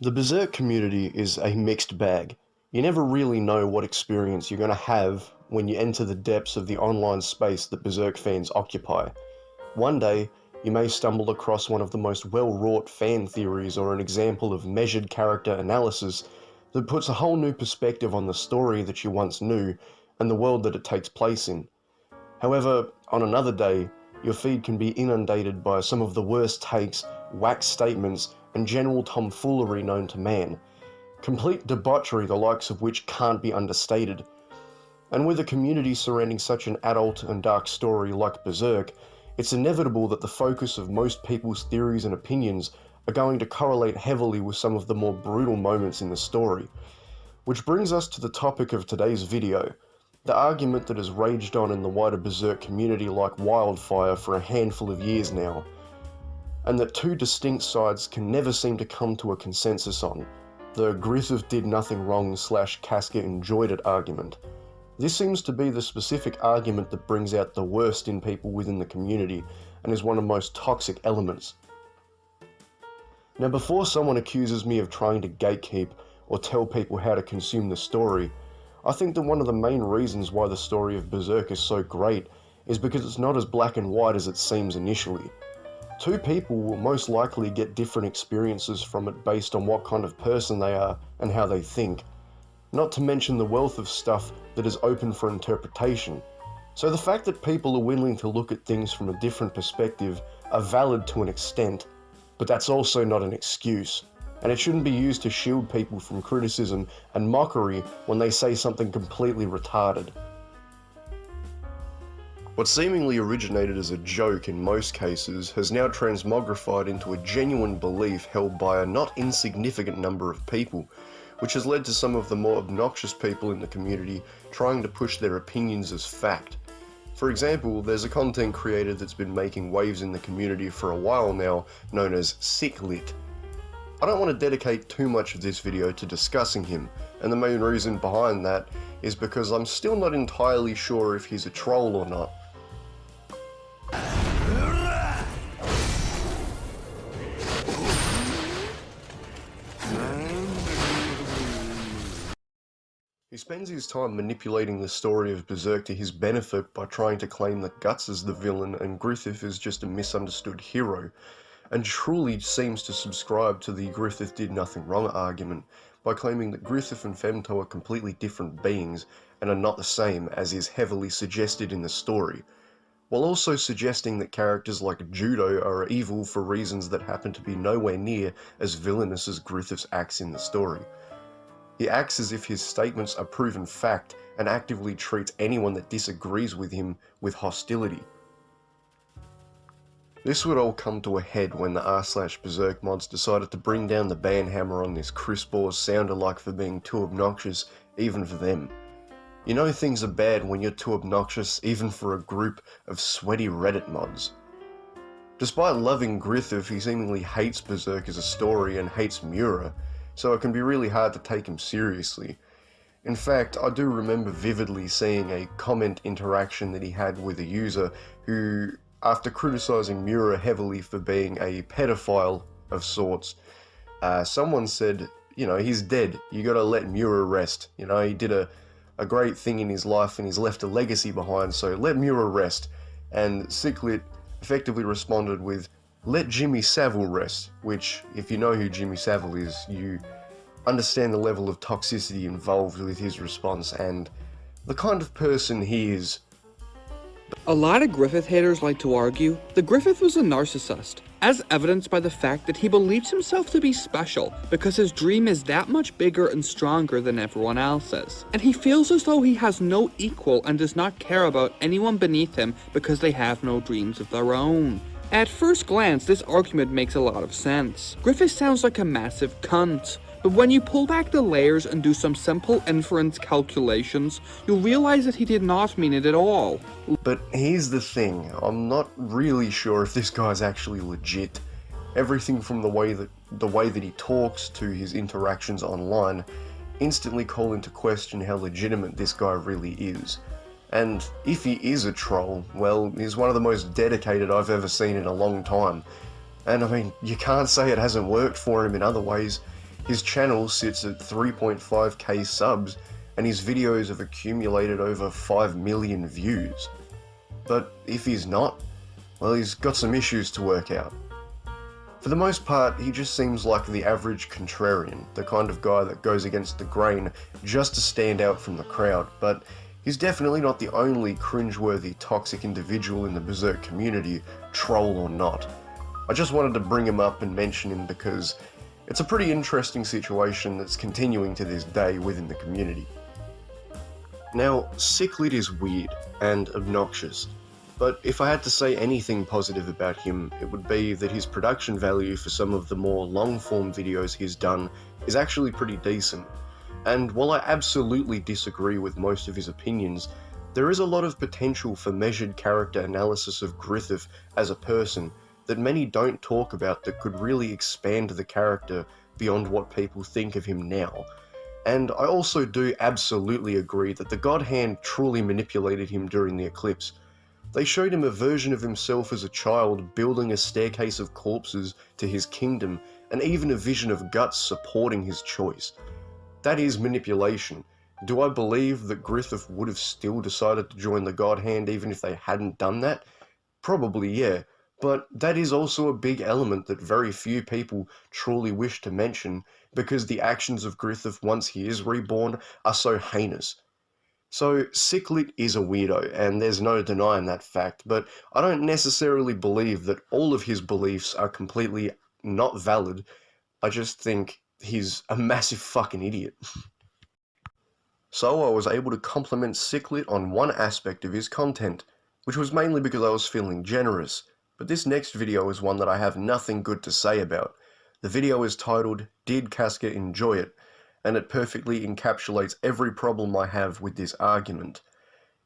The Berserk community is a mixed bag. You never really know what experience you're going to have when you enter the depths of the online space that Berserk fans occupy. One day, you may stumble across one of the most well-wrought fan theories or an example of measured character analysis that puts a whole new perspective on the story that you once knew and the world that it takes place in. However, on another day, your feed can be inundated by some of the worst takes, wax statements, and general tomfoolery known to man. Complete debauchery the likes of which can't be understated. And with a community surrounding such an adult and dark story like Berserk, it's inevitable that the focus of most people's theories and opinions are going to correlate heavily with some of the more brutal moments in the story. Which brings us to the topic of today's video, the argument that has raged on in the wider Berserk community like wildfire for a handful of years now, and that two distinct sides can never seem to come to a consensus on, the Griffith did nothing wrong / Casca enjoyed it argument. This seems to be the specific argument that brings out the worst in people within the community and is one of the most toxic elements. Now, before someone accuses me of trying to gatekeep or tell people how to consume the story, I think that one of the main reasons why the story of Berserk is so great is because it's not as black and white as it seems initially. Two people will most likely get different experiences from it based on what kind of person they are and how they think, not to mention the wealth of stuff that is open for interpretation. So the fact that people are willing to look at things from a different perspective are valid to an extent, but that's also not an excuse, and it shouldn't be used to shield people from criticism and mockery when they say something completely retarded. What seemingly originated as a joke in most cases has now transmogrified into a genuine belief held by a not insignificant number of people, which has led to some of the more obnoxious people in the community trying to push their opinions as fact. For example, there's a content creator that's been making waves in the community for a while now, known as Sicklit. I don't want to dedicate too much of this video to discussing him, and the main reason behind that is because I'm still not entirely sure if he's a troll or not. He spends his time manipulating the story of Berserk to his benefit by trying to claim that Guts is the villain and Griffith is just a misunderstood hero, and truly seems to subscribe to the Griffith did nothing wrong argument by claiming that Griffith and Femto are completely different beings and are not the same as is heavily suggested in the story, while also suggesting that characters like Judo are evil for reasons that happen to be nowhere near as villainous as Griffith's acts in the story. He acts as if his statements are proven fact and actively treats anyone that disagrees with him with hostility. This would all come to a head when the r/Berserk mods decided to bring down the ban hammer on this Chris Bore's sound-alike for being too obnoxious even for them. You know things are bad when you're too obnoxious even for a group of sweaty Reddit mods. Despite loving Griffith, he seemingly hates Berserk as a story and hates Miura, so it can be really hard to take him seriously. In fact, I do remember vividly seeing a comment interaction that he had with a user who, after criticising Miura heavily for being a pedophile of sorts, someone said, you know, he's dead, you gotta let Miura rest, you know, he did a great thing in his life and he's left a legacy behind, so let Miura rest. And Sicklit effectively responded with, let Jimmy Savile rest, which, if you know who Jimmy Savile is, you understand the level of toxicity involved with his response and the kind of person he is. A lot of Griffith haters like to argue that Griffith was a narcissist, as evidenced by the fact that he believes himself to be special because his dream is that much bigger and stronger than everyone else's, and he feels as though he has no equal and does not care about anyone beneath him because they have no dreams of their own. At first glance, this argument makes a lot of sense. Griffith sounds like a massive cunt, but when you pull back the layers and do some simple inference calculations, you'll realize that he did not mean it at all. But here's the thing, I'm not really sure if this guy's actually legit. Everything from the way that he talks to his interactions online instantly call into question how legitimate this guy really is. And if he is a troll, well, he's one of the most dedicated I've ever seen in a long time. And I mean, you can't say it hasn't worked for him in other ways. His channel sits at 3.5k subs, and his videos have accumulated over 5 million views. But if he's not, well, he's got some issues to work out. For the most part, he just seems like the average contrarian, the kind of guy that goes against the grain just to stand out from the crowd, but he's definitely not the only cringeworthy, toxic individual in the Berserk community, troll or not. I just wanted to bring him up and mention him because it's a pretty interesting situation that's continuing to this day within the community. Now, Cichlid is weird and obnoxious, but if I had to say anything positive about him, it would be that his production value for some of the more long-form videos he's done is actually pretty decent. And while I absolutely disagree with most of his opinions, there is a lot of potential for measured character analysis of Griffith as a person that many don't talk about that could really expand the character beyond what people think of him now. And I also do absolutely agree that the God Hand truly manipulated him during the eclipse. They showed him a version of himself as a child building a staircase of corpses to his kingdom, and even a vision of Guts supporting his choice. That is manipulation. Do I believe that Griffith would have still decided to join the God Hand even if they hadn't done that? Probably, yeah. But that is also a big element that very few people truly wish to mention, because the actions of Griffith once he is reborn are so heinous. So Cichlid is a weirdo, and there's no denying that fact, but I don't necessarily believe that all of his beliefs are completely not valid. I just think he's a massive fucking idiot. So I was able to compliment Cichlid on one aspect of his content, which was mainly because I was feeling generous. But this next video is one that I have nothing good to say about. The video is titled, "Did Casca Enjoy It?" and it perfectly encapsulates every problem I have with this argument.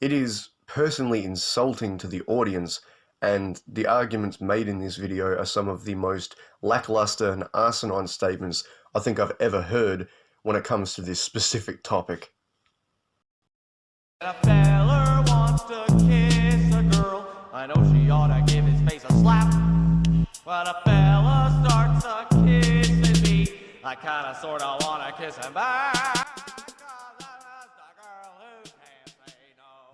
It is personally insulting to the audience, and the arguments made in this video are some of the most lackluster and asinine statements I think I've ever heard when it comes to this specific topic. A feller wants to kiss a girl, I know she ought to give his face a slap. When a fella starts a kissing me, I kinda sorta wanna kiss him back.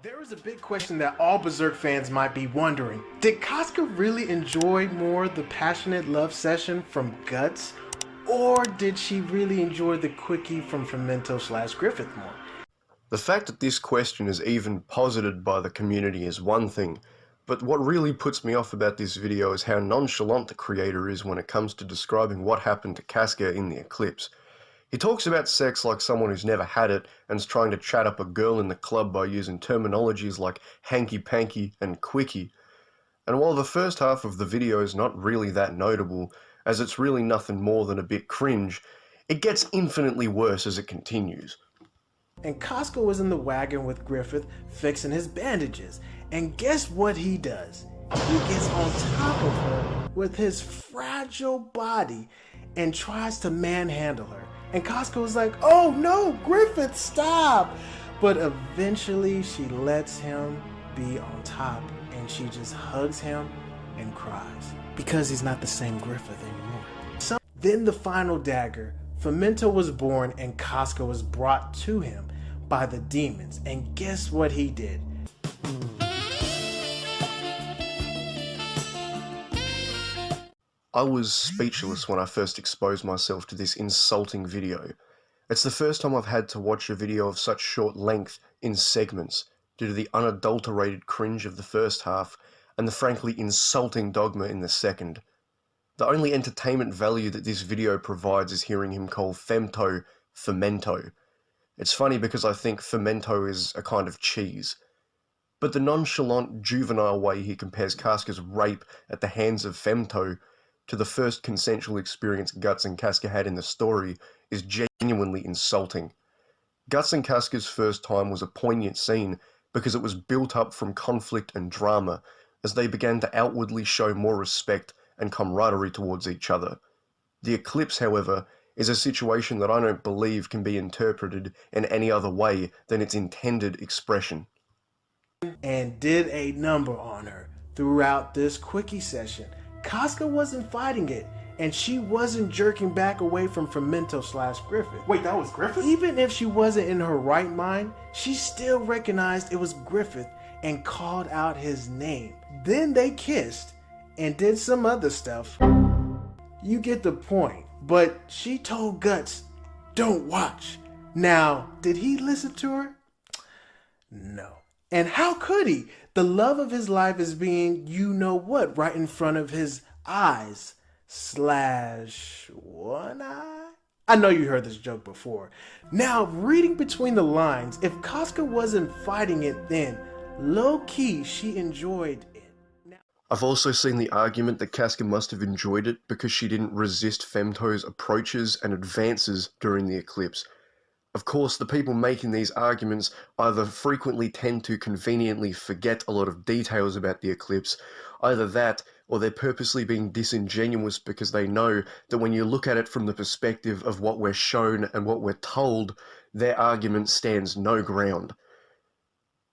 There is a big question that all Berserk fans might be wondering. Did Casca really enjoy more the passionate love session from Guts? Or did she really enjoy the quickie from Femento/Griffith more? The fact that this question is even posited by the community is one thing, but what really puts me off about this video is how nonchalant the creator is when it comes to describing what happened to Casca in the eclipse. He talks about sex like someone who's never had it and is trying to chat up a girl in the club by using terminologies like hanky-panky and quickie. And while the first half of the video is not really that notable, as it's really nothing more than a bit cringe, it gets infinitely worse as it continues. And Casca was in the wagon with Griffith fixing his bandages, and guess what he does? He gets on top of her with his fragile body and tries to manhandle her. And Casca was like, "Oh no, Griffith, stop!" But eventually she lets him be on top, and she just hugs him and cries because he's not the same Griffith anymore. So then the final dagger, Femento was born and Casca was brought to him by the demons, and guess what he did? I was speechless when I first exposed myself to this insulting video. It's the first time I've had to watch a video of such short length in segments due to the unadulterated cringe of the first half and the frankly insulting dogma in the second. The only entertainment value that this video provides is hearing him call Femto Femento. It's funny because I think Femento is a kind of cheese. But the nonchalant, juvenile way he compares Casca's rape at the hands of Femto to the first consensual experience Guts and Casca had in the story is genuinely insulting. Guts and Casca's first time was a poignant scene because it was built up from conflict and drama as they began to outwardly show more respect and camaraderie towards each other. The eclipse, however, is a situation that I don't believe can be interpreted in any other way than its intended expression. And did a number on her throughout this quickie session. Casca wasn't fighting it, and she wasn't jerking back away from Femento/Griffith. Wait, that was Griffith? Even if she wasn't in her right mind, she still recognized it was Griffith and called out his name. Then they kissed and did some other stuff. You get the point. But she told Guts, "Don't watch." Now, did he listen to her? No. And how could he? The love of his life is being, you know what, right in front of his eyes. / one eye? I know you heard this joke before. Now, reading between the lines, if Casca wasn't fighting it then, low-key, she enjoyed it. I've also seen the argument that Casca must have enjoyed it because she didn't resist Femto's approaches and advances during the eclipse. Of course, the people making these arguments either frequently tend to conveniently forget a lot of details about the eclipse, either that, or they're purposely being disingenuous because they know that when you look at it from the perspective of what we're shown and what we're told, their argument stands no ground.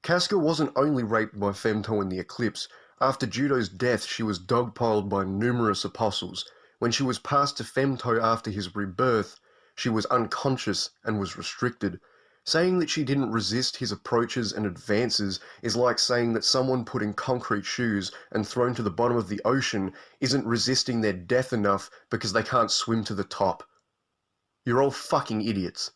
Casca wasn't only raped by Femto in the eclipse. After Judo's death, she was dogpiled by numerous apostles. When she was passed to Femto after his rebirth, she was unconscious and was restricted. Saying that she didn't resist his approaches and advances is like saying that someone put in concrete shoes and thrown to the bottom of the ocean isn't resisting their death enough because they can't swim to the top. You're all fucking idiots.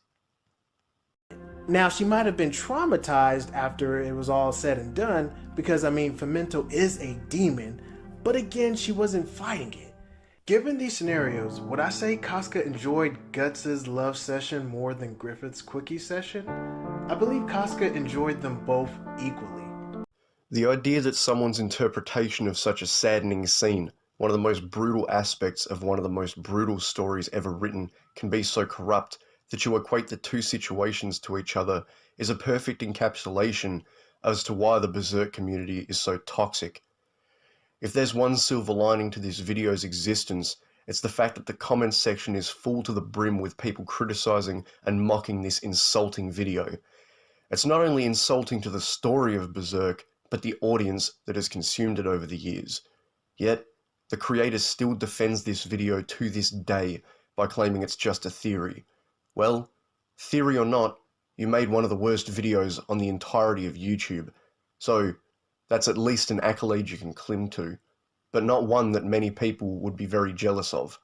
Now, she might have been traumatized after it was all said and done, because, Femento is a demon, but again, she wasn't fighting it. Given these scenarios, would I say Casca enjoyed Guts' love session more than Griffith's quickie session? I believe Casca enjoyed them both equally. The idea that someone's interpretation of such a saddening scene, one of the most brutal aspects of one of the most brutal stories ever written, can be so corrupt that you equate the two situations to each other is a perfect encapsulation as to why the Berserk community is so toxic. If there's one silver lining to this video's existence, it's the fact that the comments section is full to the brim with people criticizing and mocking this insulting video. It's not only insulting to the story of Berserk, but the audience that has consumed it over the years. Yet, the creator still defends this video to this day by claiming it's just a theory. Well, theory or not, you made one of the worst videos on the entirety of YouTube, so that's at least an accolade you can cling to, but not one that many people would be very jealous of.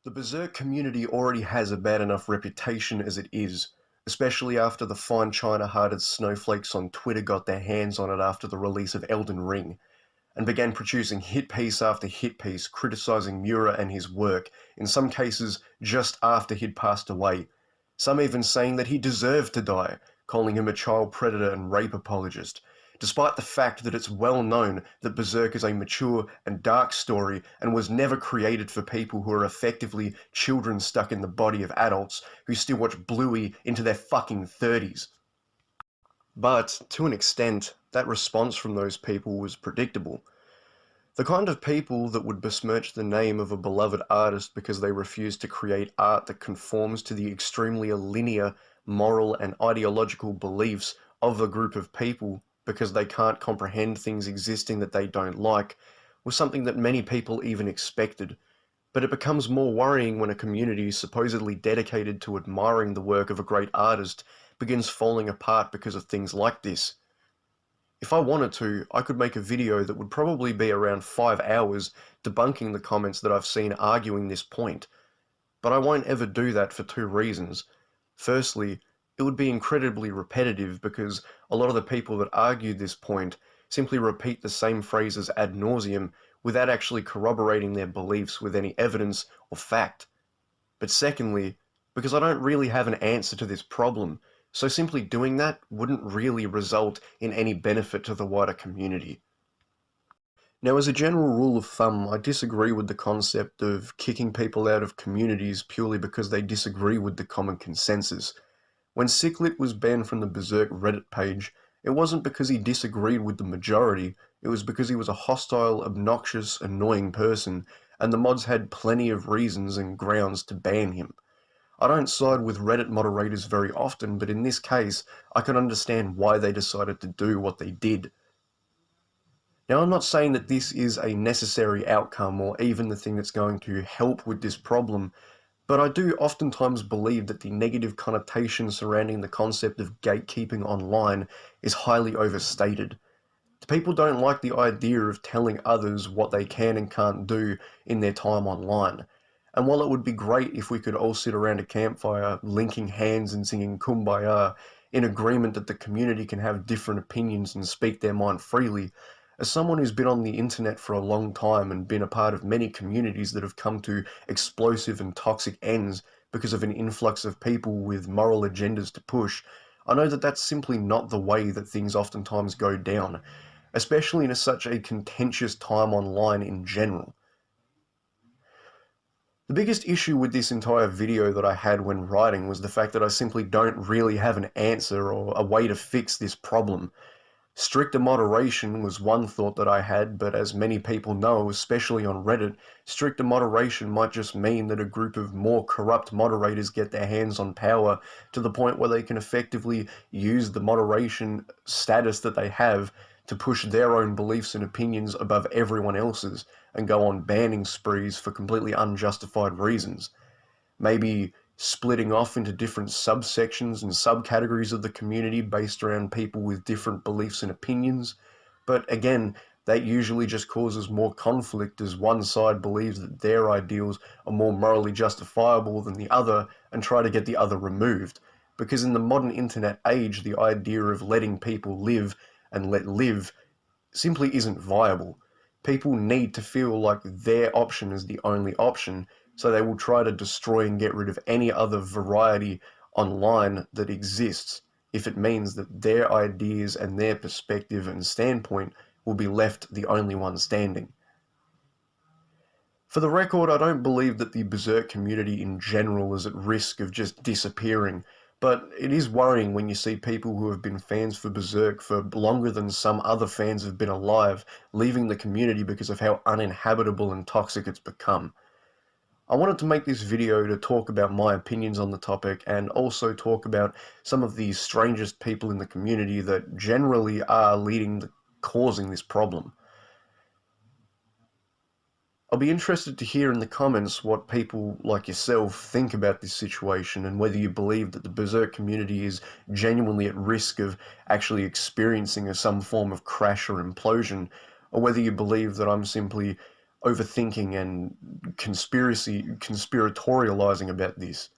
The Berserk community already has a bad enough reputation as it is, especially after the fine China-hearted snowflakes on Twitter got their hands on it after the release of Elden Ring, and began producing hit piece after hit piece criticizing Miura and his work, in some cases just after he'd passed away. Some even saying that he deserved to die, calling him a child predator and rape apologist, despite the fact that it's well known that Berserk is a mature and dark story and was never created for people who are effectively children stuck in the body of adults who still watch Bluey into their fucking 30s. But, to an extent, that response from those people was predictable. The kind of people that would besmirch the name of a beloved artist because they refuse to create art that conforms to the extremely linear moral and ideological beliefs of a group of people because they can't comprehend things existing that they don't like, was something that many people even expected. But it becomes more worrying when a community supposedly dedicated to admiring the work of a great artist begins falling apart because of things like this. If I wanted to, I could make a video that would probably be around 5 hours debunking the comments that I've seen arguing this point. But I won't ever do that for two reasons. Firstly, it would be incredibly repetitive because a lot of the people that argue this point simply repeat the same phrases ad nauseum without actually corroborating their beliefs with any evidence or fact. But secondly, because I don't really have an answer to this problem, so simply doing that wouldn't really result in any benefit to the wider community. Now, as a general rule of thumb, I disagree with the concept of kicking people out of communities purely because they disagree with the common consensus. When Cyclit was banned from the Berserk Reddit page, it wasn't because he disagreed with the majority, it was because he was a hostile, obnoxious, annoying person, and the mods had plenty of reasons and grounds to ban him. I don't side with Reddit moderators very often, but in this case, I can understand why they decided to do what they did. Now, I'm not saying that this is a necessary outcome or even the thing that's going to help with this problem, but I do oftentimes believe that the negative connotation surrounding the concept of gatekeeping online is highly overstated. People don't like the idea of telling others what they can and can't do in their time online. And while it would be great if we could all sit around a campfire, linking hands and singing Kumbaya, in agreement that the community can have different opinions and speak their mind freely, as someone who's been on the internet for a long time and been a part of many communities that have come to explosive and toxic ends because of an influx of people with moral agendas to push, I know that that's simply not the way that things oftentimes go down, especially in such a contentious time online in general. The biggest issue with this entire video that I had when writing was the fact that I simply don't really have an answer or a way to fix this problem. Stricter moderation was one thought that I had, but as many people know, especially on Reddit, stricter moderation might just mean that a group of more corrupt moderators get their hands on power to the point where they can effectively use the moderation status that they have to push their own beliefs and opinions above everyone else's and go on banning sprees for completely unjustified reasons. Maybe splitting off into different subsections and subcategories of the community based around people with different beliefs and opinions. But again, that usually just causes more conflict as one side believes that their ideals are more morally justifiable than the other and try to get the other removed. Because in the modern internet age, the idea of letting people live and let live simply isn't viable. People need to feel like their option is the only option, so they will try to destroy and get rid of any other variety online that exists if it means that their ideas and their perspective and standpoint will be left the only one standing. For the record, I don't believe that the Berserk community in general is at risk of just disappearing, but it is worrying when you see people who have been fans for Berserk for longer than some other fans have been alive, leaving the community because of how uninhabitable and toxic it's become. I wanted to make this video to talk about my opinions on the topic and also talk about some of the strangest people in the community that generally are causing this problem. I'll be interested to hear in the comments what people like yourself think about this situation and whether you believe that the Berserk community is genuinely at risk of actually experiencing some form of crash or implosion, or whether you believe that I'm simply overthinking and conspiratorializing about this.